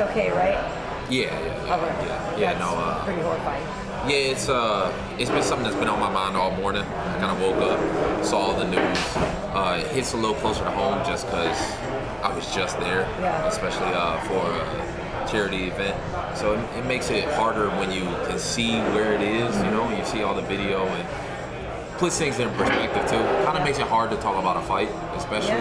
okay, right? Yeah. That's pretty horrifying. Yeah, it's been something that's been on my mind all morning. I kind of woke up, saw the news. It hits a little closer to home just because I was just there, especially for a charity event. So it makes it harder when you can see where it is, you know, you see all the video and puts things in perspective too. Kind of makes it hard to talk about a fight, especially.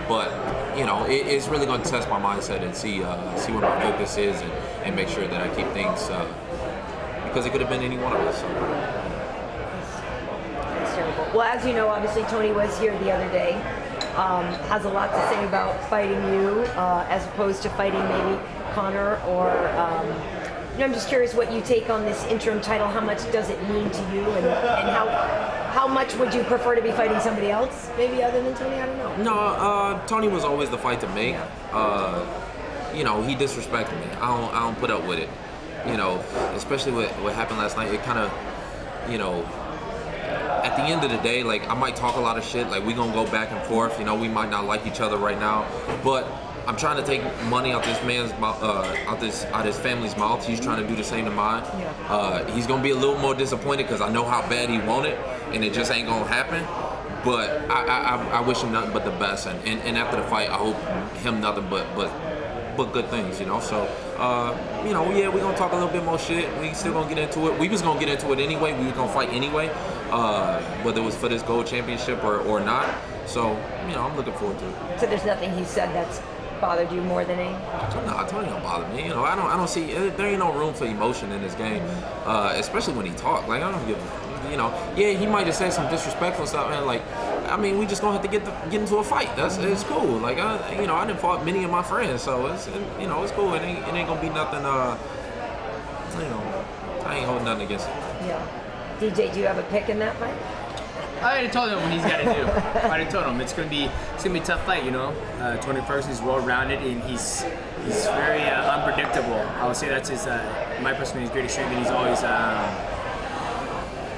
But you know, it's really going to test my mindset and see where my focus is and make sure that I keep things. Because it could have been any one of us. So. That's terrible. Well, as you know, obviously Tony was here the other day. Has a lot to say about fighting you as opposed to fighting maybe Conor or. You know, I'm just curious what you take on this interim title. How much does it mean to you, and how much would you prefer to be fighting somebody else, maybe other than Tony? I don't know. No, Tony was always the fight to make. You know, he disrespected me. I don't put up with it. You know, especially what happened last night, it kind of, you know, at the end of the day, like, I might talk a lot of shit, like, we gonna go back and forth, you know, we might not like each other right now, but I'm trying to take money out this man's out his family's mouth. He's trying to do the same to mine. He's gonna be a little more disappointed because I know how bad he wanted, and it just ain't gonna happen. But I wish him nothing but the best, and after the fight, I hope him nothing but good things, you know. So, you know, yeah, we're gonna talk a little bit more shit. We still gonna get into it. We was gonna get into it anyway. We was gonna fight anyway, whether it was for this gold championship or not. So, you know, I'm looking forward to it. So there's nothing he said that's bothered you more than any? No, Tony don't bother me. You know, I don't see. There ain't no room for emotion in this game, especially when he talk. Like, I don't give. You know, yeah, he might just say some disrespectful stuff, man. Like, I mean, we just gonna have to get into a fight. It's cool. Like, you know, I didn't fought many of my friends, so you know, it's cool. It ain't gonna be nothing. You know, I ain't holding nothing against it. Yeah. DJ, do you have a pick in that fight? I already told him what he's got to do. I already told him it's gonna be a tough fight. You know, Tony Ferguson is well-rounded and he's very unpredictable. I would say that's his my personal greatest strength, and he's always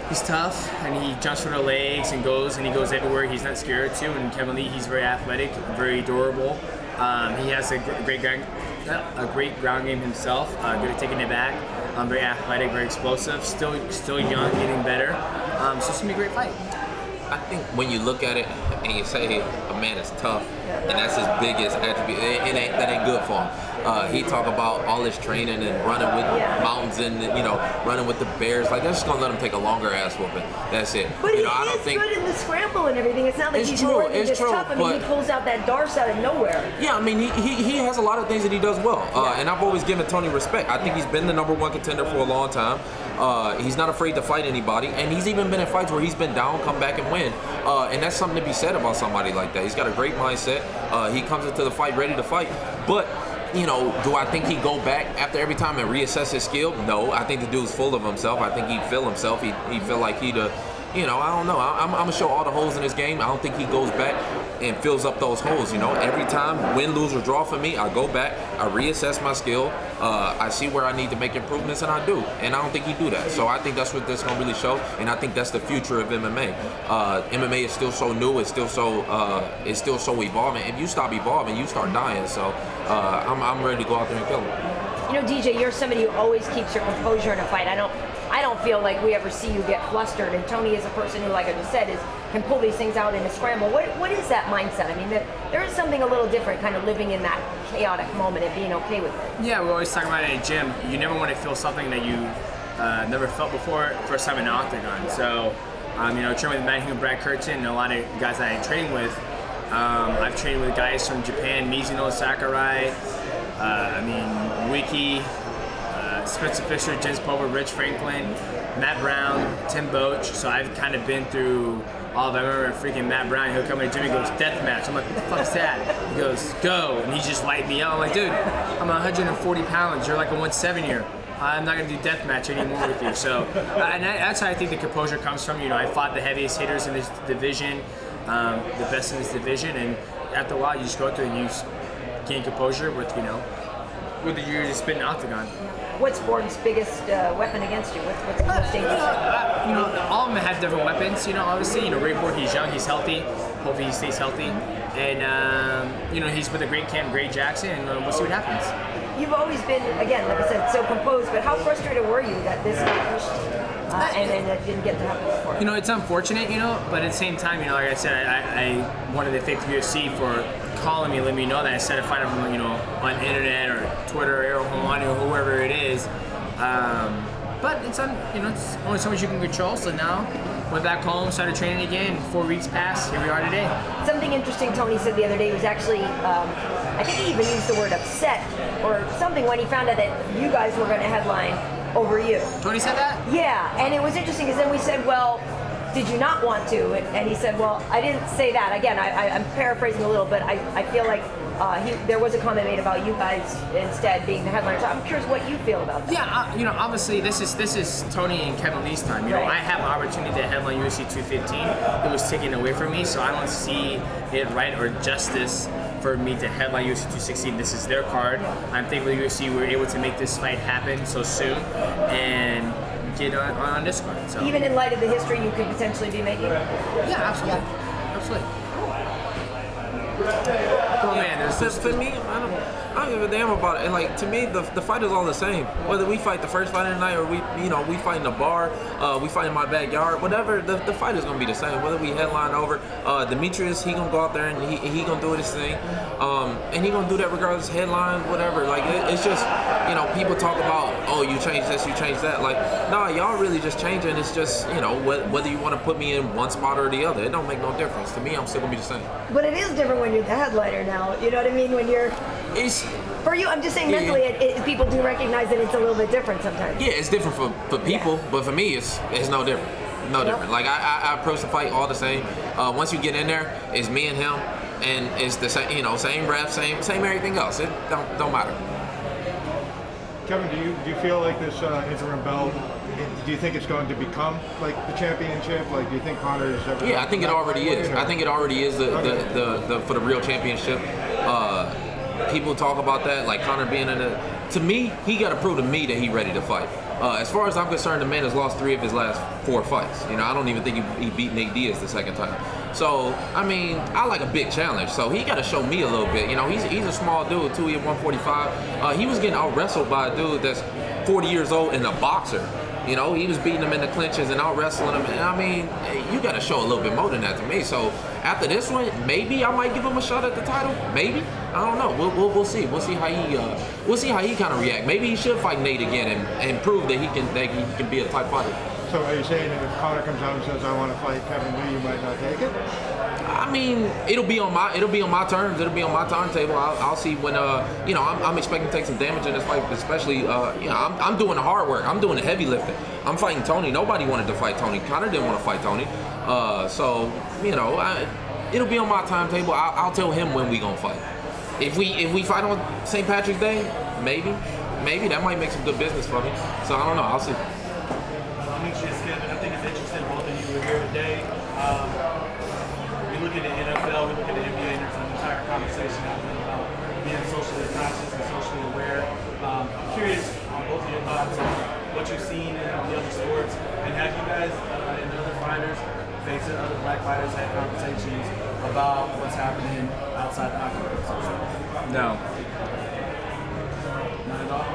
he's tough and he jumps for the legs and he goes everywhere. He's not scared to. And Kevin Lee, he's very athletic, very durable. He has a great ground game himself. Good at taking it back. Very athletic, very explosive. Still young, getting better. So it's gonna be a great fight. I think when you look at it and you say a man is tough, and that's his biggest attribute, that ain't good for him. He talk about all his training and running with mountains and, you know, running with the bears. Like, that's just gonna let him take a longer ass whooping. That's it. But you he know, I don't is think, good in the scramble and everything. It's not like he's more than just tough. I mean, he pulls out that darce out of nowhere. Yeah, I mean, he has a lot of things that he does well, and I've always given Tony respect. I think he's been the #1 contender for a long time. He's not afraid to fight anybody, and he's even been in fights where he's been down, come back and win. And that's something to be said about somebody like that. He's got a great mindset. He comes into the fight ready to fight. But, you know, do I think he'd go back after every time and reassess his skill? No, I think the dude's full of himself. I think he'd feel himself. He'd feel like he'd, you know, I don't know. I'm going to show all the holes in his game. I don't think he goes back and fills up those holes, you know. Every time, win, lose, or draw for me, I go back, I reassess my skill, I see where I need to make improvements, and I do. And I don't think he do that. So I think that's what this going to really show, and I think that's the future of MMA. MMA is still so new, it's still so evolving. If you stop evolving, you start dying. So I'm ready to go out there and kill him. You know, DJ, you're somebody who always keeps your composure in a fight. I don't feel like we ever see you get flustered, and Tony is a person who, like I just said, can pull these things out in a scramble. What is that mindset? I mean, there is something a little different, kind of living in that chaotic moment and being okay with it. Yeah, we always talk about it in the gym. You never want to feel something that you never felt before, first time in the octagon. So, you know, training with Matt and Brad Curtin and a lot of guys that I train with. I've trained with guys from Japan, Mizuno Sakurai, Wiki, Spencer Fisher, Jens Pulver, Rich Franklin, Matt Brown, Tim Boach. So I've kind of been through all of it. I remember freaking Matt Brown, he'll come in the gym and goes, death match. I'm like, what the fuck's that? He goes, go. And he just lighted me up. I'm like, dude, I'm 140 pounds. You're like a 170er. I'm not going to do death match anymore with you. So, and that's how I think the composure comes from. You know, I fought the heaviest hitters in this division, the best in this division, and after a while, you just go through and you gain composure with, you know, with the years you spent in the octagon. What's Borg's biggest weapon against you? What's the most dangerous? You know, all of them have different weapons. You know, obviously, you know, Ray Borg, he's young, he's healthy. Hopefully he stays healthy. And, you know, he's with a great camp, great Jackson, and we'll see what happens. You've always been, again, like I said, so composed, but how frustrated were you that this got pushed and then that didn't get to happen before? You know, it's unfortunate, you know, but at the same time, you know, like I said, I wanted to thank the UFC for calling me, letting me know that instead of finding them, you know, on the internet or Twitter, or whoever it is. But it's you know, it's only so much you can control. So now, went back home, started training again. 4 weeks passed. Here we are today. Something interesting Tony said the other day was actually, I think he even used the word upset or something when he found out that you guys were going to headline over you. Tony said that? Yeah, and it was interesting because then we said, well, did you not want to? And he said, well, I didn't say that. Again, I'm paraphrasing a little, but I feel like there was a comment made about you guys instead being the headliner. So I'm curious what you feel about that. Yeah, you know, obviously this is Tony and Kevin Lee's time. You know, I have an opportunity to headline UFC 215. It was taken away from me, so I don't see it right or justice for me to headline UFC 216. This is their card. I'm thankful the UFC were able to make this fight happen so soon and get on this card. So. Even in light of the history you could potentially be making? Yeah, absolutely. Yeah. Absolutely. Oh man, for me, I don't give a damn about it. And like to me, the fight is all the same. Whether we fight the first fight of the night or we fight in a bar, we fight in my backyard, whatever. The fight is gonna be the same. Whether we headline over, Demetrious, he gonna go out there and he gonna do his thing, and he gonna do that regardless headline, whatever. Like it's just, you know, people talk about, oh, you changed this, you changed that. Like, nah, y'all really just changing. It's just, you know, whether you want to put me in one spot or the other, it don't make no difference. To me, I'm still gonna be the same. But it is different when you're the headliner now. You know what I mean? When you're for you, I'm just saying mentally, people do recognize that it's a little bit different sometimes. Yeah, it's different for people, but for me, it's no different. No different. Like I approach the fight all the same. Once you get in there, it's me and him, and it's the same. You know, same ref, same everything else. It don't matter. Kevin, do you feel like this interim belt? Do you think it's going to become like the championship? Like, do you think Conor is ever? Yeah, I think it already is. I think it already is the for the real championship. People talk about that, like Conor being in it. To me, he got to prove to me that he's ready to fight. As far as I'm concerned, the man has lost 3 of his last 4 fights. You know, I don't even think he beat Nate Diaz the second time. So, I mean, I like a big challenge. So he got to show me a little bit. You know, he's a small dude too. He at 145. He was getting out wrestled by a dude that's 40 years old and a boxer. You know, he was beating him in the clinches and out wrestling him. And I mean, you got to show a little bit more than that to me. So after this one, maybe I might give him a shot at the title. Maybe, I don't know. We'll see. We'll see how he kind of react. Maybe he should fight Nate again and prove that he can be a type fighter. So are you saying that if Conor comes out and says I want to fight Kevin Lee, you might not take it? I mean, it'll be on my terms. It'll be on my timetable. I'll see when you know, I'm expecting to take some damage in this fight, especially you know, I'm doing the hard work. I'm doing the heavy lifting. I'm fighting Tony. Nobody wanted to fight Tony. Conor didn't want to fight Tony. So you know, it'll be on my timetable. I'll tell him when we gonna fight. If we fight on St. Patrick's Day, maybe that might make some good business for me. So I don't know. I'll see. Demetrious, Kevin, I think it's interesting both of you are here today. We look at the NFL, we look at the NBA, and there's an entire conversation out there about being socially conscious and socially aware. I'm curious on both of your thoughts on what you've seen in the other sports, and have you guys and the other fighters, facing other black fighters, had conversations about what's happening outside the octagon? No. Not at all?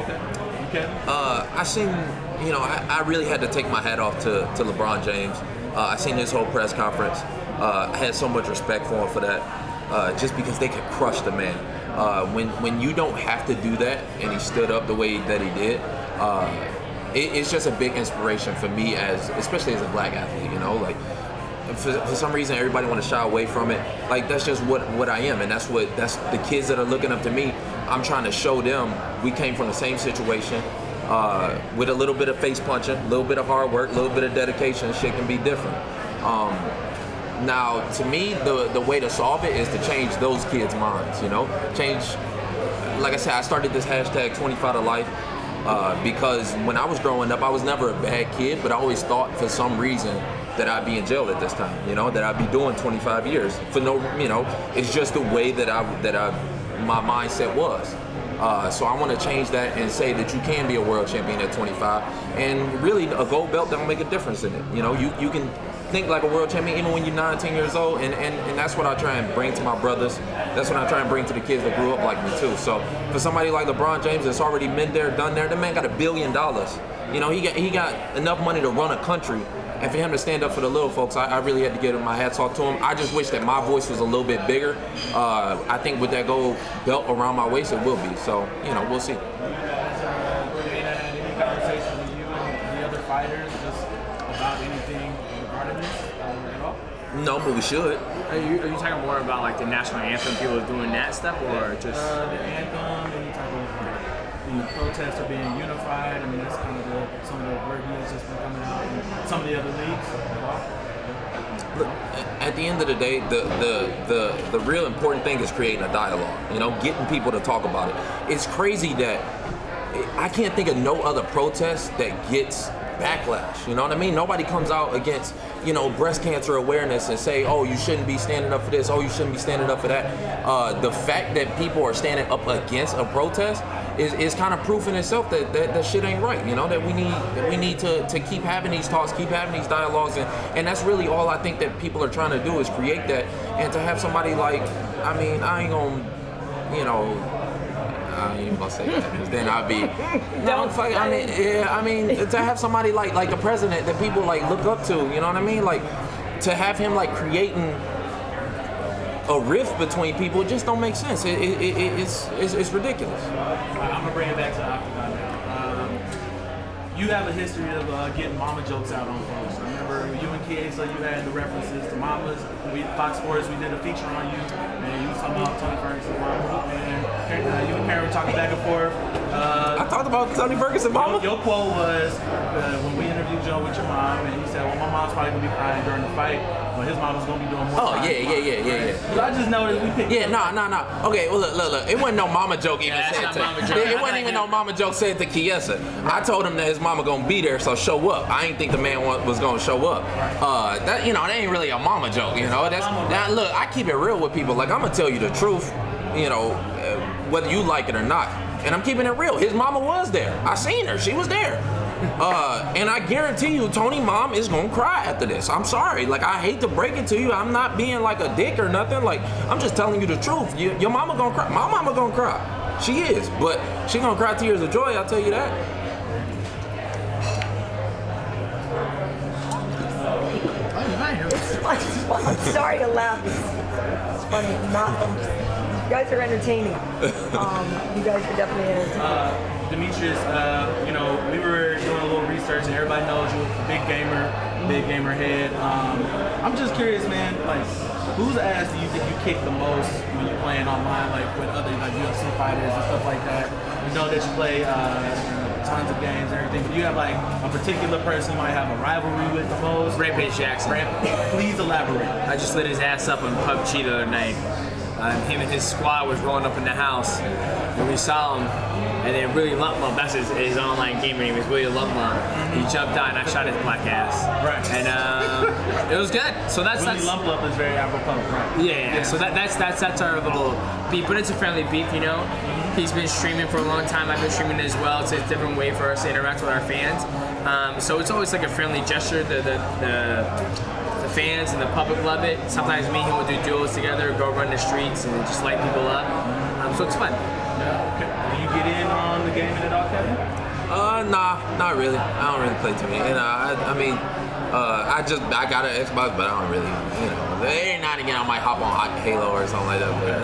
Okay. Okay. I seen, you know, I really had to take my hat off to LeBron James. I seen his whole press conference. I had so much respect for him for that, just because they could crush the man. When you don't have to do that, and he stood up the way that he did, it's just a big inspiration for me, especially as a black athlete. You know, like for some reason everybody want to shy away from it. Like that's just what I am, and that's the kids that are looking up to me. I'm trying to show them we came from the same situation. With a little bit of face punching, a little bit of hard work, a little bit of dedication, shit can be different. Now, to me, the way to solve it is to change those kids' minds, you know? Change, like I said, I started this hashtag 25 to life because when I was growing up, I was never a bad kid, but I always thought for some reason that I'd be in jail at this time, you know, that I'd be doing 25 years for no, you know, it's just the way that my mindset was. So I want to change that and say that you can be a world champion at 25, and really a gold belt don't make a difference in it. You know, you can think like a world champion even when you're 19 years old, and that's what I try and bring to my brothers. That's what I try and bring to the kids that grew up like me too. So for somebody like LeBron James that's already been there, done there, the man got $1 billion. You know, he got enough money to run a country. And for him to stand up for the little folks, I really had to give him my hats off to him. I just wish that my voice was a little bit bigger. I think with that gold belt around my waist, it will be. So, you know, we'll see. Conversation with you and the other fighters just about anything regarding this at all? No, but we should. Are you talking more about like the national anthem, people doing that stuff, or just the anthem, any type of protests are being unified? I mean, that's kind of some of the verbiage that's been coming out in some of the other leagues. Look, at the end of the day, the real important thing is creating a dialogue. You know, getting people to talk about it. It's crazy that I can't think of no other protest that gets backlash. You know what I mean? Nobody comes out against, you know, breast cancer awareness and say, oh, you shouldn't be standing up for this, oh, you shouldn't be standing up for that. The fact that people are standing up against a protest is kind of proof in itself that shit ain't right. You know, that we need to keep having these talks, keep having these dialogues, and that's really all I think that people are trying to do is create that. And to have somebody like, I mean, I ain't gonna, you know, I ain't even gonna say that because then I'd be no fuck. I mean, yeah, I mean to have somebody like the president that people like look up to, you know what I mean? Like to have him like creating a rift between people just don't make sense. It's ridiculous. I'm gonna bring it back to the octagon now. You have a history of getting mama jokes out on folks. I remember you and Chiesa, you had the references to mamas. Fox Sports, we did a feature on you, and you was talking about Tony Ferguson's mama, and you and Karyn were talking back and forth. I talked about Tony Ferguson mama. Your quote was when we interviewed Joe with your mom, and you said, "Well, my mom's probably gonna be crying during the fight, but his mom's gonna be doing more." Oh yeah. So I just noticed we picked. Yeah, no. Okay, well look. It wasn't no mama joke even said to. It wasn't even no mama joke said to Chiesa. I told him that his mama gonna be there, so show up. I ain't think the man was gonna show up. That, you know, that ain't really a mama joke. You know, look, I keep it real with people. Like, I'm gonna tell you the truth. You know, whether you like it or not. And I'm keeping it real. His mama was there. I seen her. She was there. And I guarantee you, Tony mom is gonna cry after this. I'm sorry. Like, I hate to break it to you. I'm not being like a dick or nothing. Like, I'm just telling you the truth. Your mama gonna cry. My mama gonna cry. She is. But she gonna cry tears of joy, I'll tell you that. I'm sorry to laugh. It's funny. You guys are entertaining. You guys are definitely entertaining. Demetrious, you know, we were doing a little research, and everybody knows you're a big gamer head. I'm just curious, man. Like, whose ass do you think you kick the most when you're playing online, like with other like UFC fighters and stuff like that? We know that you play tons of games and everything. But you have like a particular person you might have a rivalry with the most. Rampage Jackson. Please elaborate. I just lit his ass up on PUBG the other night. Him and his squad was rolling up in the house, and we saw him, and then Willie Lumpmump, that's his online gamer name, is Willie Lumpmump. He jumped out and I shot his black ass. Right. And it was good. So that's Willie Lumpmump is very apropos, right? Yeah. So that's our little beef, but it's a friendly beef, you know. He's been streaming for a long time. I've been streaming as well. It's a different way for us to interact with our fans. So it's always like a friendly gesture. The fans and the public love it. Sometimes me and him will do duels together, go run the streets and just light people up. So it's fun. Yeah, okay. Do you get in on the gaming at all, Kevin? Nah, not really. I don't really play too many. And I mean, I got an Xbox, but I don't really, you know. Every now and again, I might hop on Halo or something like that. But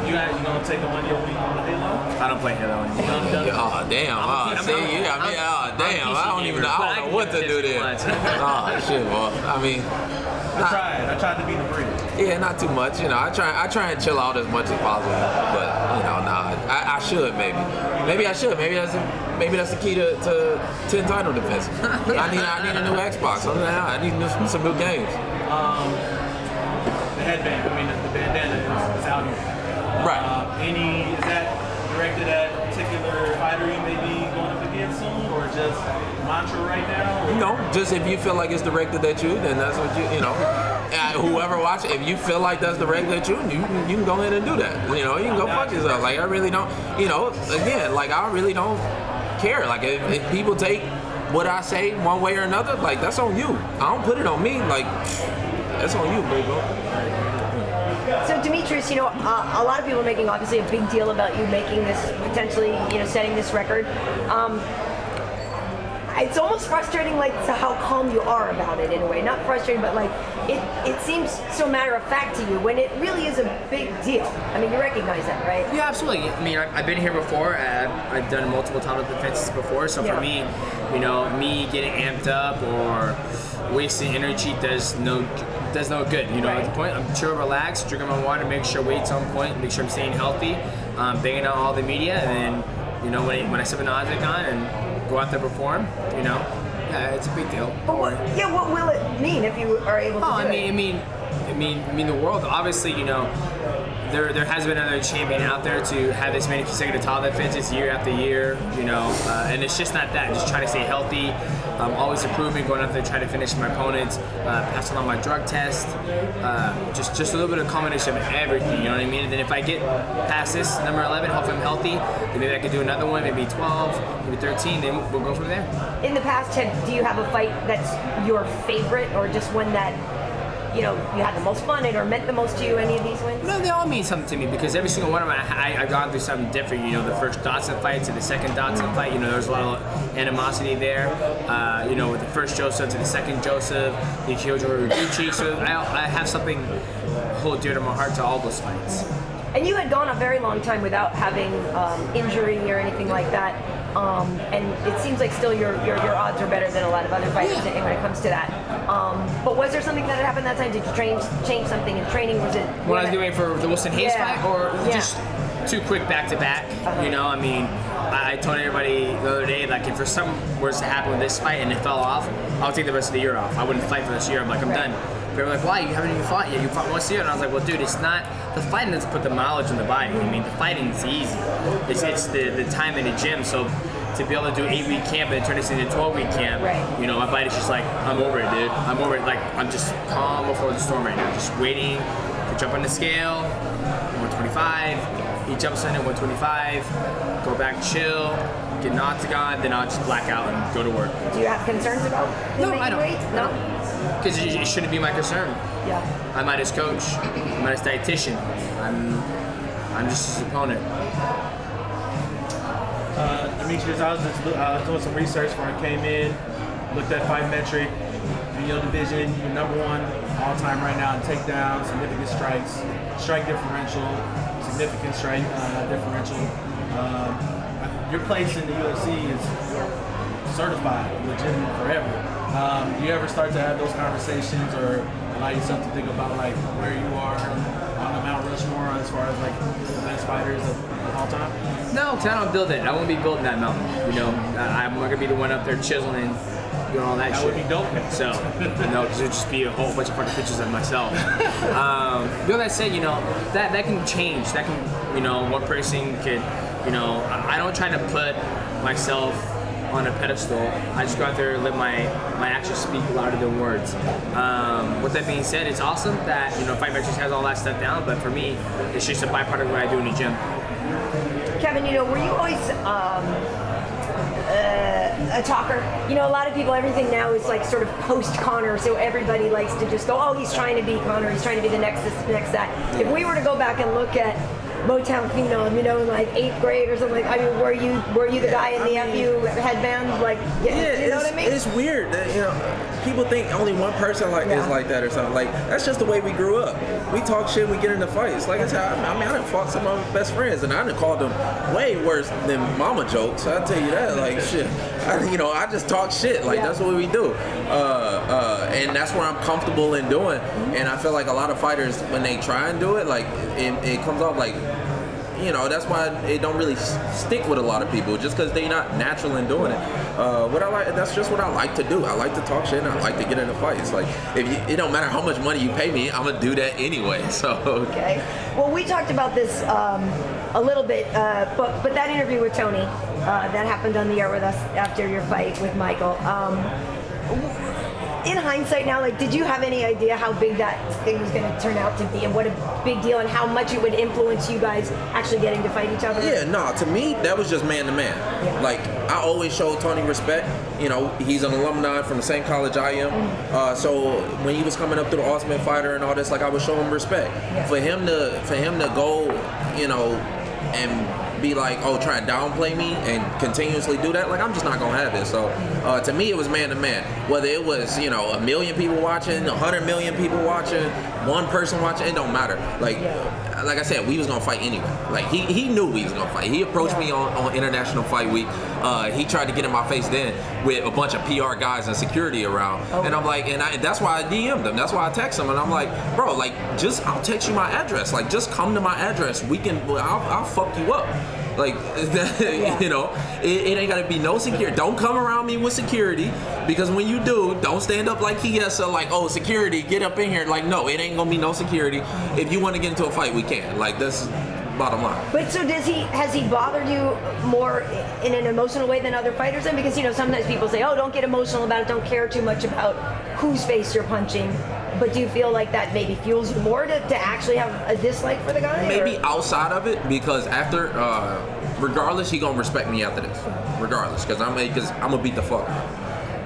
you gonna take the money over on Halo? I don't play Halo anymore. Oh damn! See, you got me. Oh damn! I don't even know. I don't know what to do there. Oh shit! Well, I mean, I tried to be the bridge. Yeah, not too much. You know, I try and chill out as much as possible. But you know, nah, I should maybe. Maybe I should. Maybe that's the key to 10 title defense. I need a new Xbox. I need some new games. The headband. I mean, the bandana is out here. Right. Is that directed at a particular fighter you may be going up against soon, or just mantra right now? Or? No, just if you feel like it's directed at you, then that's what you know. Whoever watches, if you feel like that's directed at you, you can go ahead and do that. You know, you can go fuck yourself. Like, I really don't, you know, again, like, I really don't care. Like, if people take what I say one way or another, like, that's on you. I don't put it on me. Like, that's on you, bro. So Demetrious, you know, a lot of people are making obviously a big deal about you making this, potentially, you know, setting this record. It's almost frustrating, like, to how calm you are about it in a way. Not frustrating, but like it seems so matter of fact to you when it really is a big deal. I mean, you recognize that, right? Yeah, absolutely. I mean, I've been here before. I've done multiple title defenses before. So for me, you know, me getting amped up or wasting energy does no good. You know, at the point, I'm chill, relaxed, drinking my water, make sure weight's on point, make sure I'm staying healthy, banging out all the media, and then, you know, when I step in the octagon and go out there perform, you know, yeah, it's a big deal. But what will it mean if you are able to do it? I mean, the world, obviously, you know, there has been another champion out there to have this many consecutive title defenses year after year, you know, and it's just not that. Just trying to stay healthy, always improving, going out there trying to finish my opponents, passing on my drug test, just a little bit of combination of everything, you know what I mean? And then if I get past this number 11, hopefully I'm healthy, then maybe I could do another one, maybe 12, maybe 13, then we'll go from there. In the past, do you have a fight that's your favorite, or just one that, you know, you had the most fun in or meant the most to you, any of these wins? No, they all mean something to me because every single one of them, I've gone through something different. You know, the first Dotson fight to the second Dotson fight, you know, there's a lot of animosity there. You know, with the first Joseph to the second Joseph, the Kyojo Uguchi. So I have something hold dear to my heart to all those fights. And you had gone a very long time without having injury or anything like that. And it seems like still your odds are better than a lot of other fighters when it comes to that. But was there something that had happened that time? Did you change something in training? Was it when I was doing for the Wilson Hayes fight, or just too quick back to back? You know, I mean, I told everybody the other day, like, if for something was to happen with this fight and it fell off, I'll take the rest of the year off. I wouldn't fight for this year. I'm like, I'm done. They were like, why? You haven't even fought yet. You fought once a year. And I was like, well, dude, it's not, the fighting doesn't put the mileage in the body. I mean, the fighting's easy. It's the time in the gym. So to be able to do 8-week camp and turn this into 12-week camp, you know, my body's just like, I'm over it, dude. I'm over it. Like, I'm just calm before the storm right now. Just waiting to jump on the scale, 125. He jumps in at 125, go back, chill, get an octagon, then I'll just black out and go to work. Do you have concerns about him making weight? No? Because it shouldn't be my concern. Yeah. I'm not his coach. I'm not his dietitian. I'm just his opponent. Demetrious, I was doing some research before I came in, looked at fight metric, in your division, you're #1 all time right now in takedowns, significant strikes, strike differential, significant strike differential. Your place in the UFC is certified, legitimate forever. Do you ever start to have those conversations or allow yourself to think about like where you are on the Mount Rushmore as far as like the best fighters of all time? No, because I don't build it. I won't be building that mountain. You know, I'm not gonna be the one up there chiseling, doing all that shit. That would be dope. So, no, because it would just be a whole bunch of fucking pictures of myself. With all that said, you know, that can change. That can, you know, one person could, you know, I don't try to put myself on a pedestal. I just go out there and let my actions speak louder than words. With that being said, it's awesome that, you know, Fight Metrics has all that stuff down, but for me, it's just a byproduct of what I do in the gym. Kevin, you know, were you always a talker? You know, a lot of people, everything now is like sort of post-Conor, so everybody likes to just go, oh, he's trying to be Conor, he's trying to be the next this, next that. If we were to go back and look at Motown Phenom, you know, in like 8th grade or something, like, I mean, were you the guy in the FU headband? Like, you know what I mean? It's weird that, you know, people think only one person is like that or something. Like, that's just the way we grew up. We talk shit, we get into fights. Like I said, I mean, I done fought some of my best friends, and I done called them way worse than mama jokes. I'll tell you that. Like, shit. I just talk shit. Like, that's what we do. And that's what I'm comfortable in doing. And I feel like a lot of fighters, when they try and do it, like, it comes off like, you know, that's why it don't really stick with a lot of people, just because they're not natural in doing it. That's just what I like to do. I like to talk shit, and I like to get into fights. Like, it don't matter how much money you pay me, I'm gonna do that anyway. So. Okay. Well, we talked about this a little bit, but that interview with Tony that happened on the air with us after your fight with Michael. in hindsight now, like, did you have any idea how big that thing was going to turn out to be, and what a big deal, and how much it would influence you guys actually getting to fight each other? Yeah, no, to me, that was just man to man. Yeah. Like, I always showed Tony respect. You know, he's an alumni from the same college I am. So when he was coming up through the Ultimate Fighter and all this, like, I would show him respect. Yeah. For him to go, you know, and be like, oh, try and downplay me and continuously do that, like, I'm just not gonna have it. So to me, it was man to man. Whether it was, you know, 1 million people watching, 100 million people watching, one person watching, it don't matter. Like I said, we was gonna fight anyway. Like, he knew we was gonna fight. He approached me on International Fight Week. He tried to get in my face then with a bunch of PR guys and security around. And I'm like, and that's why I DM'd him. That's why I text him. And I'm like, bro, like, I'll text you my address. Like, just come to my address. I'll fuck you up. Like, you know, it ain't gotta be no security. Don't come around me with security, because when you do, don't stand up like he has to, like, oh, security, get up in here. Like, no, it ain't gonna be no security. If you want to get into a fight, we can. Like, that's bottom line. But so has he bothered you more in an emotional way than other fighters then? Because, you know, sometimes people say, oh, don't get emotional about it, don't care too much about whose face you're punching. But do you feel like that maybe fuels you more to actually have a dislike for the guy? Maybe outside of it, because after, regardless, he gonna respect me after this. Regardless, because I'm gonna beat the fuck out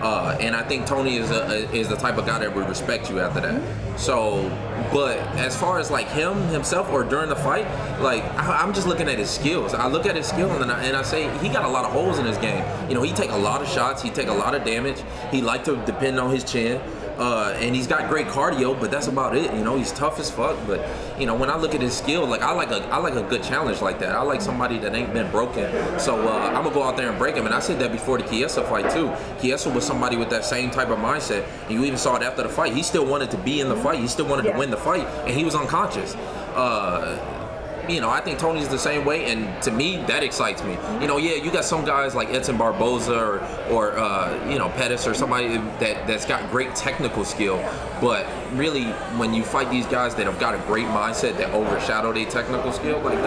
of him. And I think Tony is the type of guy that would respect you after that. So, but as far as like himself or during the fight, like, I'm just looking at his skills. I look at his skill and I say he got a lot of holes in his game. You know, he take a lot of shots, he take a lot of damage. He like to depend on his chin. And he's got great cardio, but that's about it. You know, he's tough as fuck. But you know, when I look at his skill, like I like a good challenge like that. I like somebody that ain't been broken. So I'm gonna go out there and break him. And I said that before the Chiesa fight too. Chiesa was somebody with that same type of mindset. And you even saw it after the fight. He still wanted to be in the fight. He still wanted to win the fight, and he was unconscious. You know, I think Tony's the same way, and to me, that excites me. You know, yeah, you got some guys like Edson Barboza or you know, Pettis or somebody that's got great technical skill, but really, when you fight these guys that have got a great mindset that overshadow their technical skill, like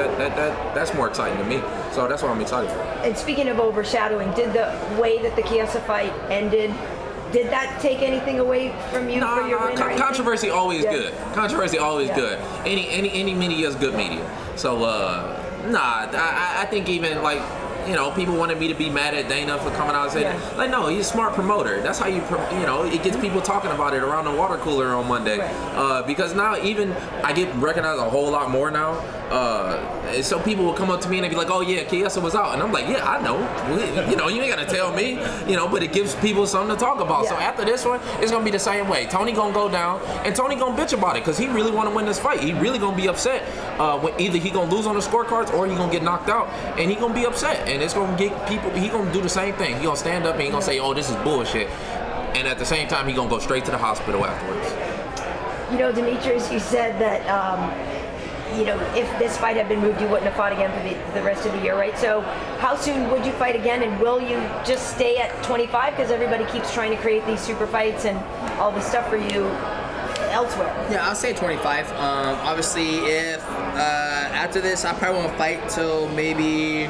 that's more exciting to me. So that's what I'm excited for. And speaking of overshadowing, did the way that the Chiesa fight ended, did that take anything away from you for your win? Controversy always good. Controversy always good. Any media is good media. So I think even like, you know, people wanted me to be mad at Dana for coming out and saying that. Like, no, he's a smart promoter. That's how you know, it gets people talking about it around the water cooler on Monday. Because now even I get recognized a whole lot more now. And so people will come up to me and they be like, oh yeah, Chiesa was out. And I'm like, yeah, I know. You know, you ain't gotta tell me, you know, but it gives people something to talk about. So after this one, it's gonna be the same way. Tony gonna go down and Tony gonna bitch about it because he really wanna win this fight. He really gonna be upset when either he gonna lose on the scorecards or he gonna get knocked out, and he gonna be upset. And it's gonna get people, he gonna do the same thing. He gonna stand up and he gonna say, oh, this is bullshit. And at the same time, he gonna go straight to the hospital afterwards. You know, Demetrious, you said that you know, if this fight had been moved, you wouldn't have fought again for the rest of the year, right? So how soon would you fight again, and will you just stay at 25? Because everybody keeps trying to create these super fights and all this stuff for you elsewhere. Yeah, I'll say 25. Obviously, if after this, I probably won't fight till maybe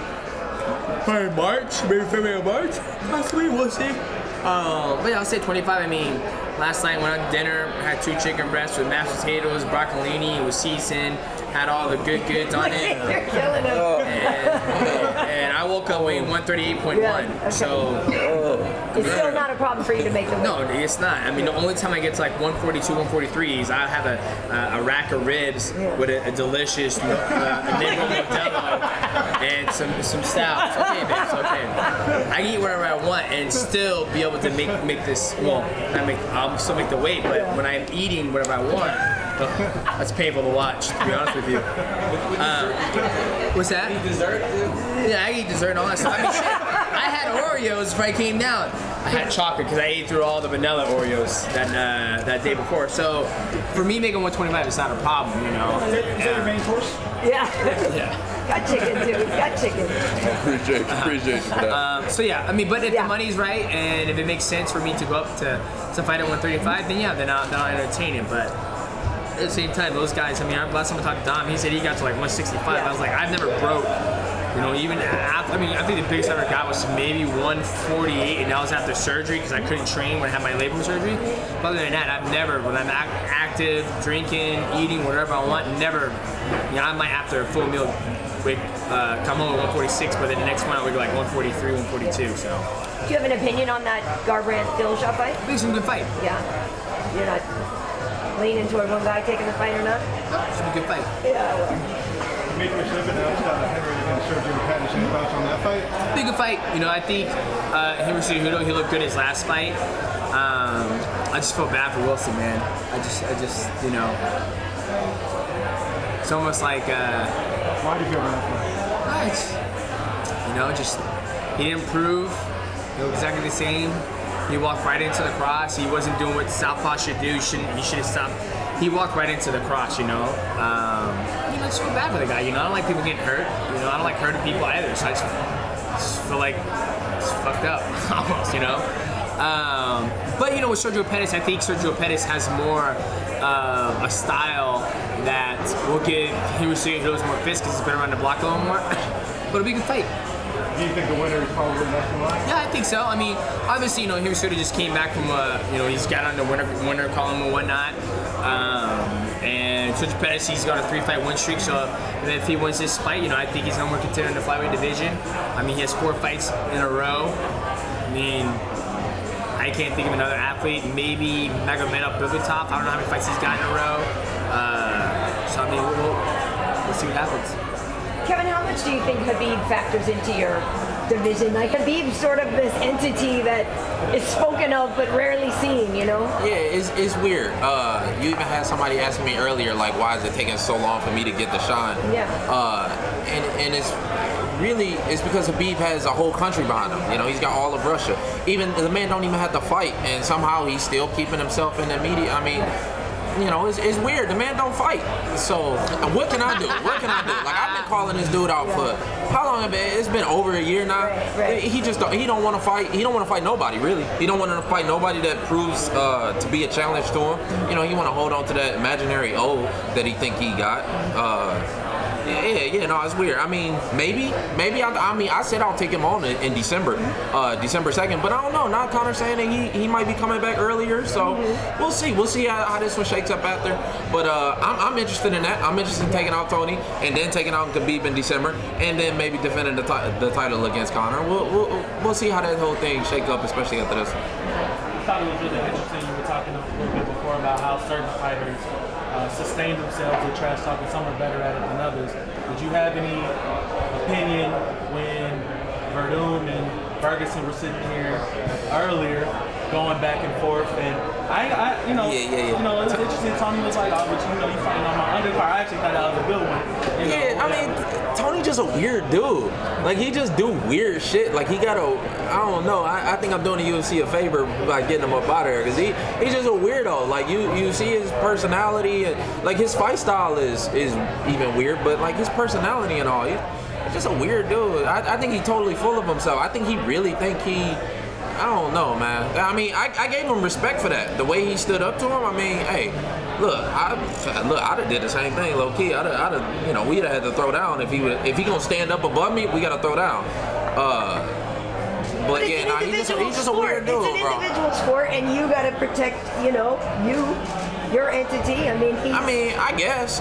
March, maybe February or March. Possibly, we'll see. But yeah, I'll say 25. I mean, last night went out to dinner, had 2 chicken breasts with mashed potatoes, broccolini, it was seasoned, had all the good goods on it. You're killing him. And I woke up weighing 138.1. Yeah, okay. So it's still not a problem for you to make the weight. No, it's not. I mean, the only time I get to like 142, 143 is I have a rack of ribs with a delicious Modelo and some stout. It's okay, babe. It's okay. I can eat whatever I want and still be able to make this. Well, I'll still make the weight, but when I'm eating whatever I want, that's painful to watch, to be honest with you. What's that? Eat dessert, dude? Yeah, I eat dessert and all that stuff. I mean, shit, I had Oreos before I came down. I had chocolate because I ate through all the vanilla Oreos that day before. So for me, making 125 is not a problem, you know. Is that your main course? Yeah. Got chicken, dude. Got chicken. Appreciate you for that. So yeah, I mean, but if the money's right and if it makes sense for me to go up to fight at 135, then yeah, then I'll entertain it. But at the same time, those guys, I mean, last time I talked to Dom, he said he got to like 165. I was like, I've never broke You know, even after, I mean, I think the biggest I ever got was maybe 148, and that was after surgery because I couldn't train when I had my labrum surgery. But other than that, I've never, when I'm active, drinking, eating, whatever I want, never, you know, I might after a full meal come home at 146, but then the next one I would go like 143, 142. So. Do you have an opinion on that Garbrandt-Dillashaw fight? I think it's a good fight. Yeah. You're not leaning toward one guy taking the fight or not? It's a good fight. Yeah, well. Demetrious announced Henry against Sergio Pettis. Any thoughts on that fight? Big fight. You know, I think he looked good his last fight. I just feel bad for Wilson, man. I just, you know, it's almost like. Why do you feel bad for him? You know, just he didn't improve. He looked exactly the same. He walked right into the cross. He wasn't doing what Southpaw should do. He should have stopped. He walked right into the cross, you know. You know, I just feel bad for the guy, you know. I don't like people getting hurt. You know, I don't like hurting people either. So I just feel like it's fucked up, almost, you know. But, you know, with Sergio Pettis, I think Sergio Pettis has more a style that will give Hiroshi more fists because he's been around the block a little more. But it'll be a good fight. Do you think the winner is probably next in line? Yeah, I think so. I mean, obviously, you know, Hiroshi just came back from, you know, he's got on the winner column and whatnot. And Sergio Pettis, he's got a 3-fight win streak. So if he wins this fight, you know, I think he's number one contender in the flyweight division. I mean, he has 4 fights in a row. I mean, I can't think of another athlete. Maybe Nurmagomedov, Bogotov. I don't know how many fights he's got in a row. So I mean, we'll see what happens. Kevin, how much do you think Khabib factors into your division? Like, Khabib's sort of this entity that is spoken of but rarely seen, you know? Yeah, it's weird. You even had somebody asking me earlier, like, why is it taking so long for me to get the shine? Yeah. And it's because Khabib has a whole country behind him. You know, he's got all of Russia. Even the man don't even have to fight, and somehow he's still keeping himself in the media. I mean, you know, it's weird. The man don't fight. So what can I do? What can I do? Like, I've been calling this dude out for how long? It's been over a year now. Right. He don't want to fight. He don't want to fight nobody, really. He don't want to fight nobody that proves to be a challenge to him. You know, he want to hold on to that imaginary O that he think he got. Yeah, no, it's weird. I mean, maybe. I said I'll take him on in December, December 2nd. But I don't know. Now Conor saying that he might be coming back earlier. So we'll see. We'll see how this one shakes up after. But I'm interested in that. I'm interested in taking out Tony and then taking out Khabib in December, and then maybe defending the title against Conor. We'll see how that whole thing shakes up, especially after this. I thought it was really interesting. You were talking a little bit before about how certain fighters sustain themselves with trash talking. Some are better at it than others. Did you have any opinion when Verdun and Ferguson were sitting here earlier, going back and forth? And you know, it was interesting. Tony was like, "Oh, but you know, you fighting on my undercard." I actually thought that was a good one. You know, yeah, I mean, Tony just a weird dude. Like, he just do weird shit. Like, he got I don't know. I think I'm doing the UFC a favor by getting him up out of there because he's just a weirdo. Like, you see his personality and like his fight style is even weird, but like his personality and all, he's just a weird dude. I think he's totally full of himself. I think he really think I don't know, man. I mean, I gave him respect for that. The way he stood up to him. I mean, hey, look, I'd have did the same thing, low key. I'd have, you know, we'd have had to throw down if he gonna stand up above me. We gotta throw down. But yeah, nah, he's just a weird dude, bro. It's an individual sport, and you gotta protect, you know, your entity. I mean, I guess.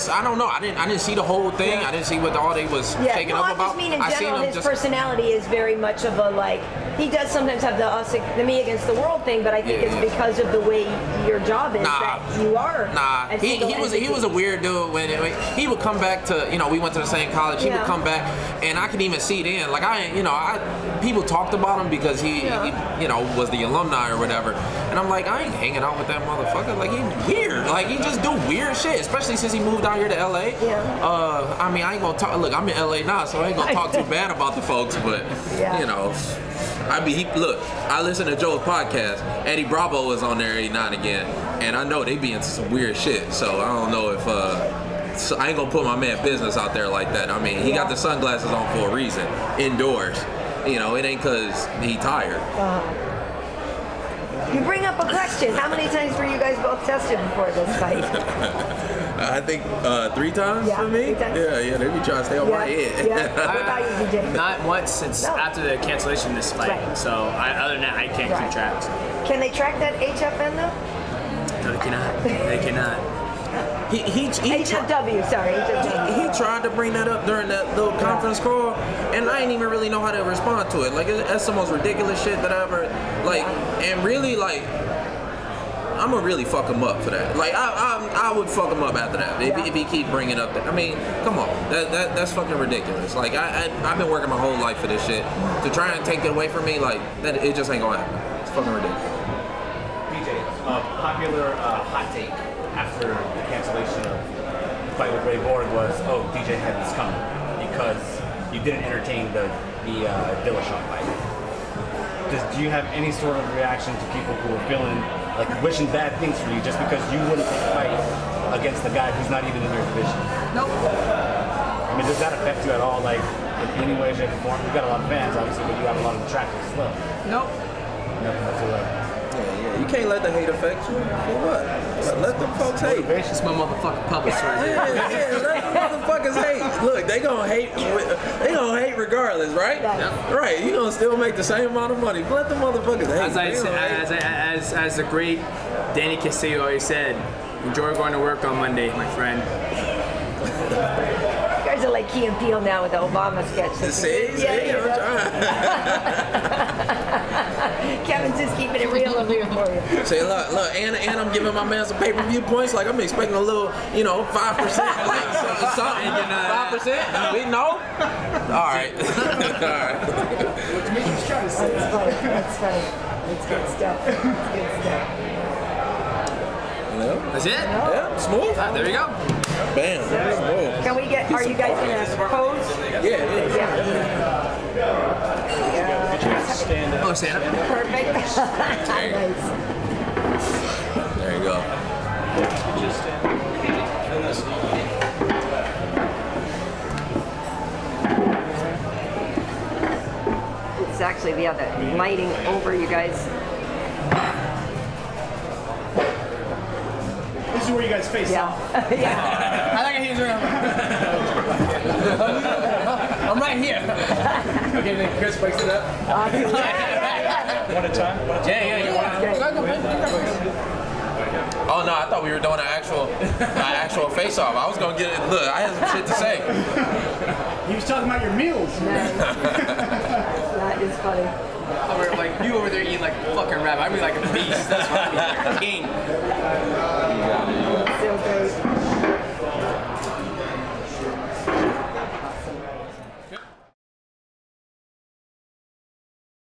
I don't know. I didn't see the whole thing. I didn't see what all they was shaking up about. I just mean in general, his personality is very much of a, like, he does sometimes have the me against the world thing, but I think it's because of the way your job is that you are. He was a weird dude when he would come back to, you know, we went to the same college. He would come back, and I could even see then, like, people talked about him because he you know, was the alumni or whatever, and I'm like, I ain't hanging out with that motherfucker. Like, he's weird. Like, he just do weird shit, especially since he moved out here to LA. I mean, I ain't gonna talk. Look, I'm in LA now, so I ain't gonna talk too bad about the folks, but you know, look, I listen to Joe's podcast. Eddie Bravo is on there every now and again, and I know they be into some weird shit. So I don't know if so I ain't gonna put my man business out there like that. I mean, he got the sunglasses on for a reason, indoors. You know, it ain't cause he tired. You bring up a question. How many times were you guys both tested before this fight? I think 3 times Yeah, for me. 3 times. Yeah, they be trying to stay on my head. Yeah. What about you, DJ? Not once since after the cancellation of this fight. Right. So other than that, I can't keep track. Can they track that HFN though? No, they cannot. They cannot. HFW, sorry. HFW. He tried to bring that up during that little conference call, and I didn't even really know how to respond to it. Like, that's the most ridiculous shit that I ever, like, and really, like, I'm gonna really fuck him up for that. Like, I would fuck him up after that if he keep bringing up that. I mean, come on, that's fucking ridiculous. Like, I've been working my whole life for this shit. To try and take it away from me, like, that, it just ain't gonna happen. It's fucking ridiculous. BJ, popular hot take after the cancellation of the fight with Borg was, oh, DJ had this coming because you didn't entertain the Dillashaw fight. Do you have any sort of reaction to people who are feeling like wishing bad things for you just because you wouldn't take a fight against the guy who's not even in your division? Nope. I mean, does that affect you at all, like, in any way, shape, or form? You've got a lot of fans, obviously, but you got a lot of detractors as well. Nope. Nothing whatsoever. Yeah, you can't let the hate affect you. For what? Let them folks hate. It's my motherfucking puppets right here. Yeah, let the motherfuckers hate. Look, they gonna hate. They gonna hate regardless, right? Yep. Right. You gonna still make the same amount of money. Let the motherfuckers hate. As the great Danny Castillo always said, enjoy going to work on Monday, my friend. You guys are like Key and Peele now with the Obama sketch. See, I'm trying. Kevin's just keeping it real over here for you. Say, look, and I'm giving my man some pay-per-view points. Like, I'm expecting a little, 5%, like something. 5%? We know. All right. All right. That's funny. That's funny. It's good stuff. It's good stuff. That's it? Yeah, smooth. There we go. Bam. Smooth. Can we get? Are you guys gonna pose? Yeah. Stand up. Oh, stand up. Perfect. Nice. There you go. It's actually the other lighting over you guys. This is where you guys face off. Yeah. I think he's around. I'm right here. Okay, then Chris breaks it up. One at a time? Yeah. Oh no, I thought we were doing an actual face-off. I was gonna get it. Look, I had some shit to say. He was talking about your meals. Nice. That is funny. Like you over there eating like a fucking rabbit. I mean like a beast. That's what I mean.